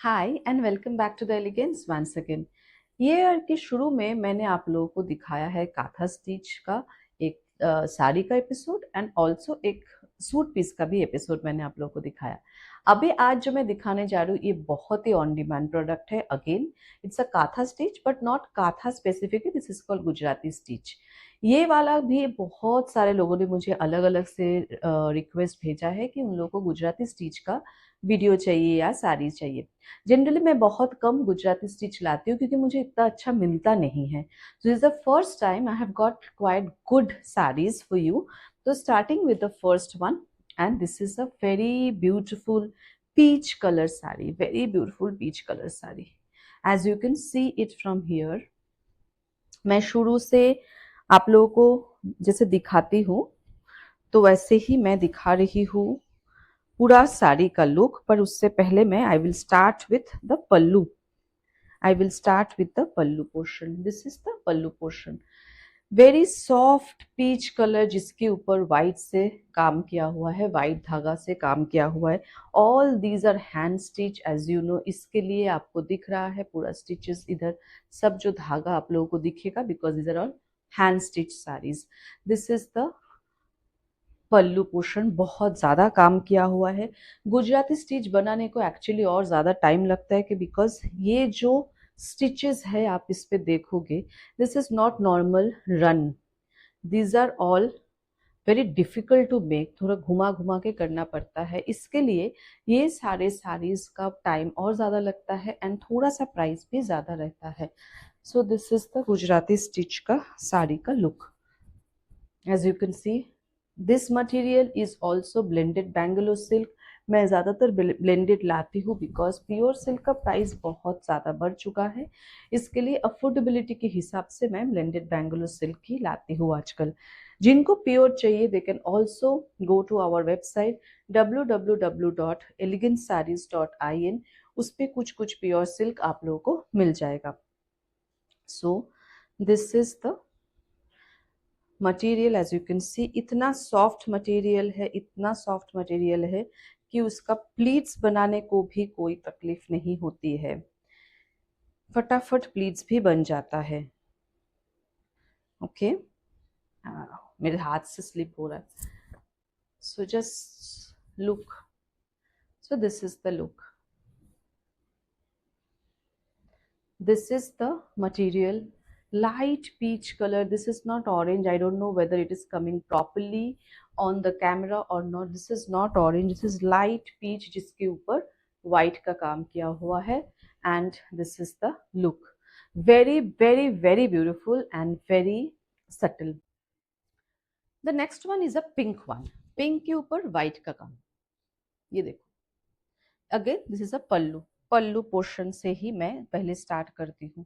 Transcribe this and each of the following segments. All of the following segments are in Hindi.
Hi and welcome back to the elegance once again. ये ईयर के शुरू में मैंने आप लोगों को दिखाया है काथा स्टिच का एक साड़ी का एपिसोड एंड ऑल्सो एक सूट पीस का भी एपिसोड मैंने आप लोगों को दिखाया। अभी आज जो मैं दिखाने जा रही हूँ ये बहुत ही ऑन डिमांड प्रोडक्ट है। Again it's a kantha stitch but not kantha specifically, this is called Gujarati stitch. ये वाला भी बहुत सारे लोगों ने मुझे अलग अलग से रिक्वेस्ट भेजा है कि उन लोगों को गुजराती स्टिच का वीडियो चाहिए या साड़ी चाहिए। जनरली मैं बहुत कम गुजराती स्टिच लाती हूँ क्योंकि मुझे इतना अच्छा मिलता नहीं है। So is the first time I have got quite good sarees for you. तो starting with the first one, and this is a very beautiful peach color saree, very beautiful peach color saree. As you can see it from here, मैं शुरू से आप लोगों को जैसे दिखाती हूँ तो वैसे ही मैं दिखा रही हूँ पूरा साड़ी का लुक। पर उससे पहले मैं I will start with the pallu. I will start with the pallu portion. This is the pallu portion. Very soft peach colour जिसके ऊपर वाइट से काम किया हुआ है, वाइट धागा से काम किया हुआ है। All these are hand stitch as you know. इसके लिए आपको दिख रहा है पूरा स्टिचेस इधर, सब जो धागा आप लोगों को दिखेगा because is are all hand stitch sarees. This is the pallu portion, बहुत ज़्यादा काम किया हुआ है। गुजराती स्टिच बनाने को एक्चुअली और ज़्यादा टाइम लगता है कि बिकॉज ये जो स्टिचेस है आप इस पे देखोगे, this is not normal run, these are all very difficult to make. थोड़ा घुमा घुमा के करना पड़ता है, इसके लिए ये सारे साड़ीज का टाइम और ज़्यादा लगता है एंड थोड़ा सा प्राइस भी ज़्यादा रहता है। So this is the Gujarati stitch का साड़ी का look. As you can see this material is also blended Bangalore silk. मैं ज़्यादातर ब्लेंडेड लाती हूँ बिकॉज प्योर सिल्क का प्राइस बहुत ज़्यादा बढ़ चुका है। इसके लिए अफोर्डेबिलिटी के हिसाब से मैं ब्लेंडेड बेंगलोर सिल्क ही लाती हूँ आजकल। जिनको प्योर चाहिए they can also go to our website www.elegantsarees.in। उस पर कुछ कुछ प्योर सिल्क आप लोगों को मिल जाएगा। So this is the material. As you can see इतना सॉफ्ट मटेरियल है, इतना सॉफ्ट मटेरियल है कि उसका प्लीट्स बनाने को भी कोई तकलीफ नहीं होती है, फटाफट प्लीट्स भी बन जाता है। ओके मेरे हाथ से स्लिप हो रहा है। So just look, so this is the look, this is the material, light peach color. This is not orange. I don't know whether it is coming properly on the camera or not. This is not orange, this is light peach जिसके ऊपर white का काम किया हुआ है। and this is the look, very very very beautiful and very subtle. The next one is a pink one, pink के ऊपर white का काम। ये देखो, again this is a pallu. Pallu portion से ही मैं पहले स्टार्ट करती हूँ।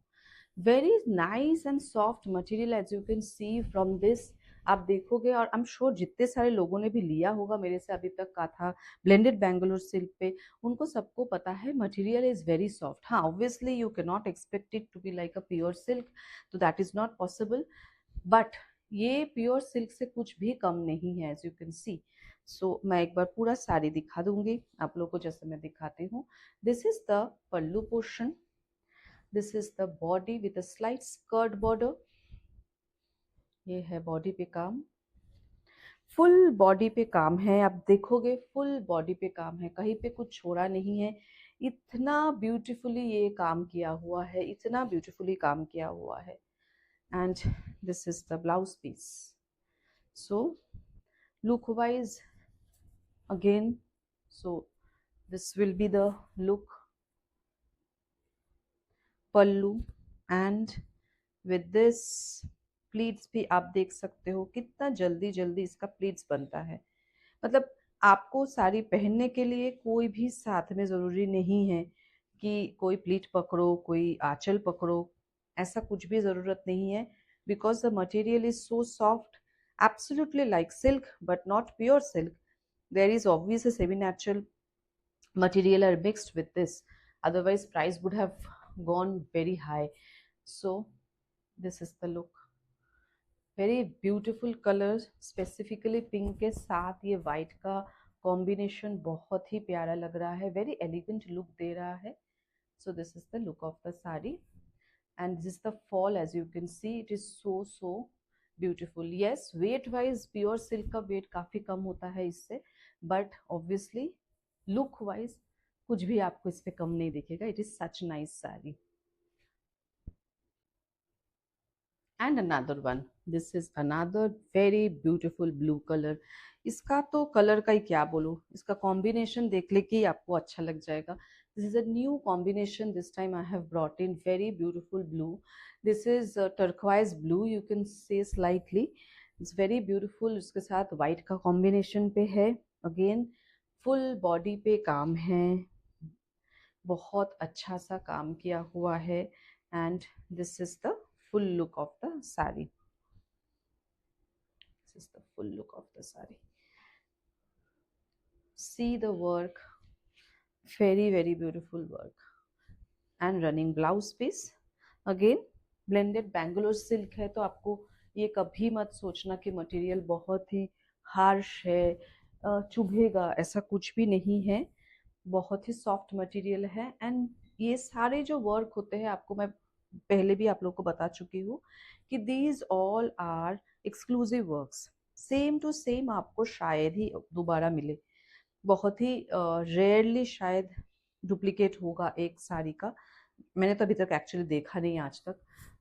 Very nice and soft material as you can see from this. आप देखोगे और आई एम श्योर जितने सारे लोगों ने भी लिया होगा मेरे से अभी तक का था ब्लेंडेड बैंगलोर सिल्क पे, उनको सबको पता है मटेरियल इज वेरी सॉफ्ट। हाँ obviously you can not expect it to be like a pure silk, तो that is not possible, but ये प्योर सिल्क से कुछ भी कम नहीं है as you can see. So मैं एक बार पूरा साड़ी दिखा दूंगी आप लोग को जैसे मैं दिखाती हूँ। This is the pallu portion, this is the body with a slight skirt border. ये है बॉडी पे काम, फुल बॉडी पे काम है। आप देखोगे फुल बॉडी पे काम है, कहीं पे कुछ छोड़ा नहीं है। इतना ब्यूटीफुली ये काम किया हुआ है, इतना ब्यूटीफुली काम किया हुआ है। And this is the blouse piece. So look wise again, so this will be the look, pallu, and with this pleats भी आप देख सकते हो कितना जल्दी जल्दी इसका प्लीट्स बनता है। मतलब आपको साड़ी पहनने के लिए कोई भी साथ में ज़रूरी नहीं है कि कोई प्लीट पकड़ो कोई आंचल पकड़ो, ऐसा कुछ भी ज़रूरत नहीं है because the material is so soft, absolutely like silk but not pure silk. There is obviously semi-natural material are mixed with this, otherwise price would have gone very high. So this is the look, very beautiful color, specifically pink के साथ ये white का कॉम्बिनेशन बहुत ही प्यारा लग रहा है, वेरी एलिगेंट लुक दे रहा है। So this is the look of the sari, and this is the fall. As you can see, it is so beautiful. Yes, weight wise pure silk का वेट काफी कम होता है इससे, बट ऑब्वियसली लुक वाइज कुछ भी आपको इस पे कम नहीं दिखेगा. It is such nice sari. And another one, this is another very beautiful blue color. इसका तो कलर का ही क्या बोलूं, इसका कॉम्बिनेशन देख लेके ही आपको अच्छा लग जाएगा. This is a new combination. This time I have brought in very beautiful blue. This is turquoise blue, you can say slightly. It's very beautiful. उसके साथ white का combination पे है. Again full body पे काम है, बहुत अच्छा सा काम किया हुआ है. And this is the full look of the sari. This is the full look of the sari. See the work, very beautiful work. And running blouse piece, again blended Bangalore silk है, तो आपको ये कभी मत सोचना कि मटेरियल बहुत ही हार्श है, चुभेगा, ऐसा कुछ भी नहीं है. बहुत ही सॉफ्ट मटेरियल है. एंड ये सारे जो वर्क होते हैं, आपको मैं पहले भी आप लोगों को बता चुकी हूँ कि these all are exclusive works. Same to same आपको शायद ही दोबारा मिले. बहुत ही रेयरली शायद डुप्लीकेट होगा एक साड़ी का. मैंने तो अभी तक एक्चुअली देखा नहीं आज तक.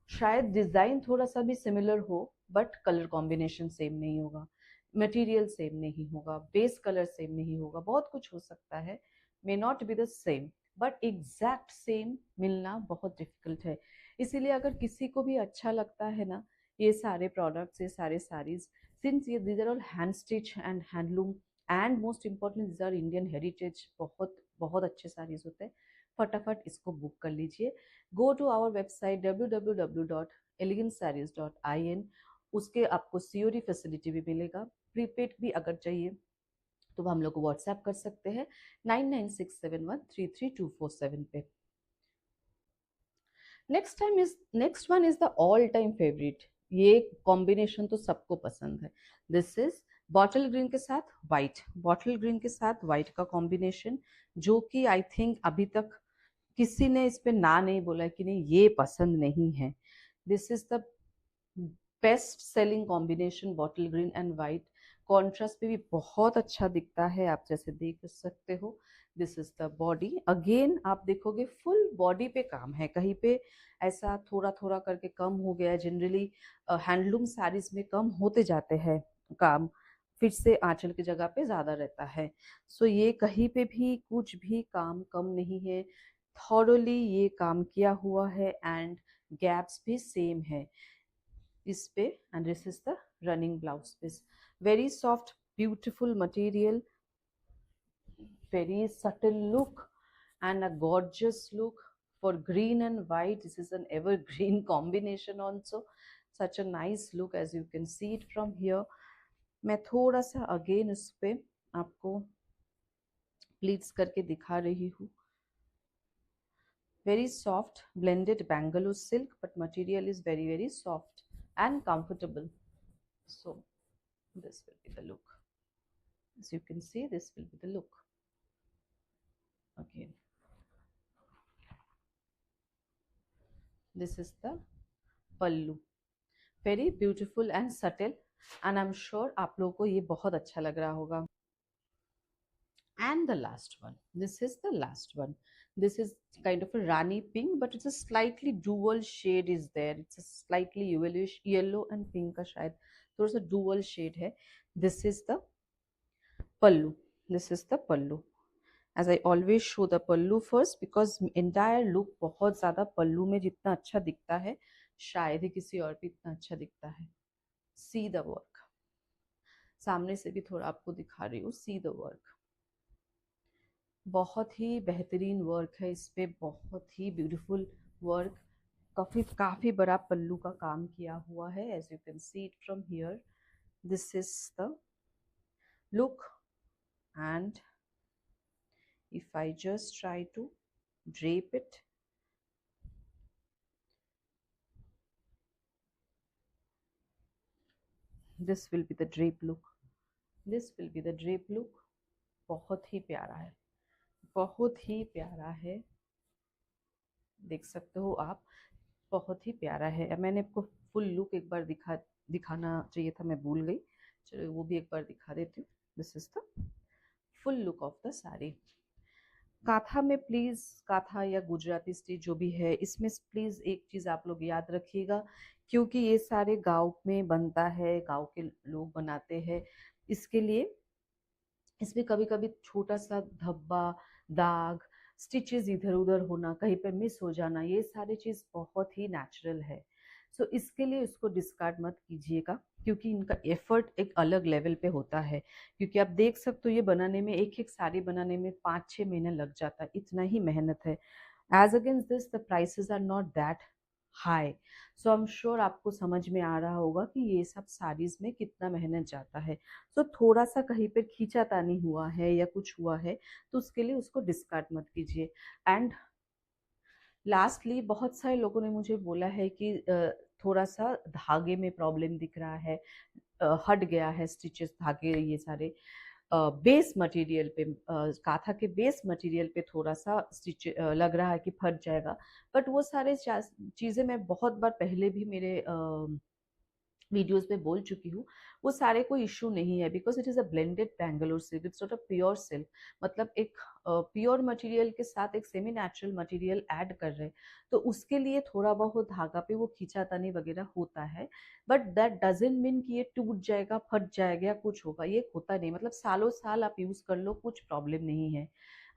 शायद डिजाइन थोड़ा सा भी सिमिलर हो, बट कलर कॉम्बिनेशन सेम नहीं होगा, मटेरियल सेम नहीं होगा, बेस कलर सेम नहीं होगा. बहुत कुछ हो सकता है, may not be the same, but exact same मिलना बहुत डिफिकल्ट है. इसीलिए अगर किसी को भी अच्छा लगता है ना ये सारे प्रोडक्ट्स, ये सारे साड़ीज, सिंस ये these are all hand stitch and handloom, and most important these are Indian heritage, बहुत बहुत अच्छे साड़ीज होते हैं. फटाफट इसको बुक कर लीजिए. Go to our website www.elegantsarees.in. उसके आपको सीओडी फैसिलिटी भी मिलेगा. प्रीपेड भी अगर चाहिए तो हम लोग को व्हाट्सएप कर सकते हैं 9967133247 पे. Next one is the all time favourite. ये कॉम्बिनेशन तो सबको पसंद है. दिस इज बॉटल ग्रीन के साथ व्हाइट, बॉटल ग्रीन के साथ व्हाइट का कॉम्बिनेशन, जो कि आई थिंक अभी तक किसी ने इस पे ना नहीं बोला कि नहीं ये पसंद नहीं है. This is the best selling combination, bottle green and white. Contrast पे भी बहुत अच्छा दिखता है, आप जैसे देख सकते हो. This is the body. Again आप देखोगे फुल बॉडी पे काम है, कहीं पे ऐसा थोड़ा थोड़ा करके कम हो गया. जनरली हैंडलूम साड़ीज में कम होते जाते हैं काम, फिर से आंचल की जगह पे ज्यादा रहता है. सो ये कहीं पे भी कुछ भी काम कम नहीं है. थॉरली ये काम किया हुआ है, एंड गैप्स भी सेम है इस पे. And this is the running blouse piece. Very soft beautiful material, very subtle look, and a gorgeous look. For green and white, this is an evergreen combination also. Such a nice look, as you can see it from here. मैं थोड़ा सा अगेन इस पे आपको प्लीट्स करके दिखा रही हूँ. Very soft blended Bangalore silk, but material is very soft and comfortable. So this will be the look. As you can see, this will be the look. Again, this is the pallu. Very beautiful and subtle, and I'm sure आप लोगों को ये बहुत अच्छा लग रहा होगा. And the last one, this is the last one. This is kind of a rani pink, but it's a slightly dual shade is there. It's a slightly yellowish, yellow and pink का शायद थोड़ा सा dual shade है. This is the pallu. This is the pallu. As I always show the pallu first, because entire look बहुत ज़्यादा पल्लू में जितना अच्छा दिखता है शायद ही किसी और पे इतना अच्छा दिखता है. See the work. सामने से भी थोड़ा आपको दिखा रही हूँ. See the work. बहुत ही बेहतरीन वर्क है इस पे, बहुत ही ब्यूटीफुल वर्क. काफी बड़ा पल्लू का काम किया हुआ है, as you can see it from here. This is the look, and if I just try to drape it, this will be the drape look. This will be the drape look. बहुत ही प्यारा है, बहुत ही प्यारा है. देख सकते हो आप, बहुत ही प्यारा है। मैंने आपको फुल लुक एक बार दिखाना चाहिए था, मैं भूल गई। चलो वो भी एक बार दिखा देती हूँ। This is the full look of the saree. Kantha में प्लीज, काथा या गुजराती स्टिच जो भी है, इसमें प्लीज एक चीज आप लोग याद रखिएगा, क्योंकि ये सारे गांव में बनता है, गांव के लोग बनाते हैं, इसके लिए इसमें कभी कभी छोटा सा धब्बा, दाग, स्टिचेस इधर उधर होना, कहीं पे मिस हो जाना, ये सारी चीज बहुत ही नेचुरल है। सो इसके लिए इसको डिस्कार्ड मत कीजिएगा, क्योंकि इनका एफर्ट एक अलग लेवल पे होता है। क्योंकि आप देख सकते हो ये बनाने में, एक एक साड़ी बनाने में 5-6 महीने लग जाता है, इतना ही मेहनत है। As against this the prices are not that high. So I am sure आपको समझ में आ रहा होगा कि ये सब साड़ीज में कितना मेहनत जाता है। तो थोड़ा सा कहीं पे खींचातानी हुआ है या कुछ हुआ है, तो उसके लिए उसको डिस्कार्ड मत कीजिए। एंड लास्टली, बहुत सारे लोगों ने मुझे बोला है कि थोड़ा सा धागे में प्रॉब्लम दिख रहा है, हट गया है स्टिचेस, धागे ये सारे बेस मटेरियल पे, काथा के बेस मटेरियल पे थोड़ा सा स्टिच लग रहा है कि फट जाएगा। बट वो सारे चीज़ें मैं बहुत बार पहले भी मेरे वीडियोस में बोल चुकी हूँ, वो सारे कोई इश्यू नहीं है, because it is a blended Bangalore silk, it's not a pure silk. मतलब एक प्योर मटेरियल के साथ एक सेमी नेचुरल मटेरियल ऐड कर रहे हैं, तो उसके लिए थोड़ा बहुत धागा पे वो खींचातानी वगैरह होता है। बट दैट डजेंट मीन कि ये टूट जाएगा, फट जाएगा या कुछ होगा, ये होता नहीं। मतलब सालों साल आप यूज कर लो, कुछ प्रॉब्लम नहीं है।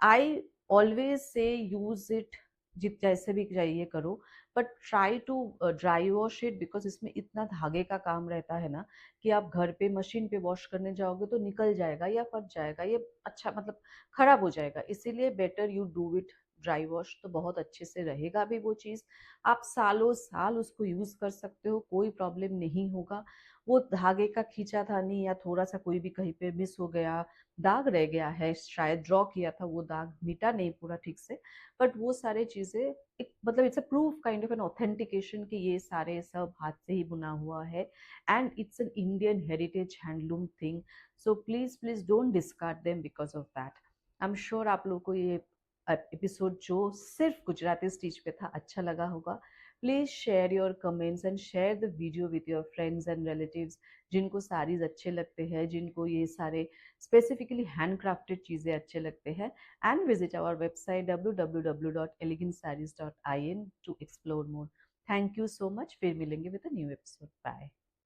I always say use it, जित जैसे भी चाहिए करो, but try to dry wash it, because इसमें इतना धागे का काम रहता है ना, कि आप घर पे मशीन पे वॉश करने जाओगे तो निकल जाएगा या फट जाएगा, ये अच्छा मतलब खराब हो जाएगा। इसीलिए better you do it dry wash, तो बहुत अच्छे से रहेगा भी वो चीज़। आप सालों साल उसको यूज कर सकते हो, कोई प्रॉब्लम नहीं होगा। वो धागे का खींचातानी या थोड़ा सा कोई भी कहीं पे मिस हो गया, दाग रह गया है, शायद ड्रॉ किया था वो दाग मिटा नहीं पूरा ठीक से, बट वो सारे चीजें एक मतलब it's a proof, kind of an authentication कि ये सारे सब हाथ से ही बुना हुआ है, and it's an Indian heritage handloom thing. So please please don't discard them because of that. I am sure आप लोगों को ये एपिसोड जो सिर्फ गुजराती स्टिच पे था अच्छा लगा होगा। Please share your comments and share the video with your friends and relatives, जिनको साड़ीज अच्छे लगते हैं, जिनको ये सारे स्पेसिफिकली हैंडक्राफ्टेड चीजें अच्छे लगते हैं। And visit our website www.elegantsarees.in to explore more. Thank you so much. फिर मिलेंगे with a new episode. Bye.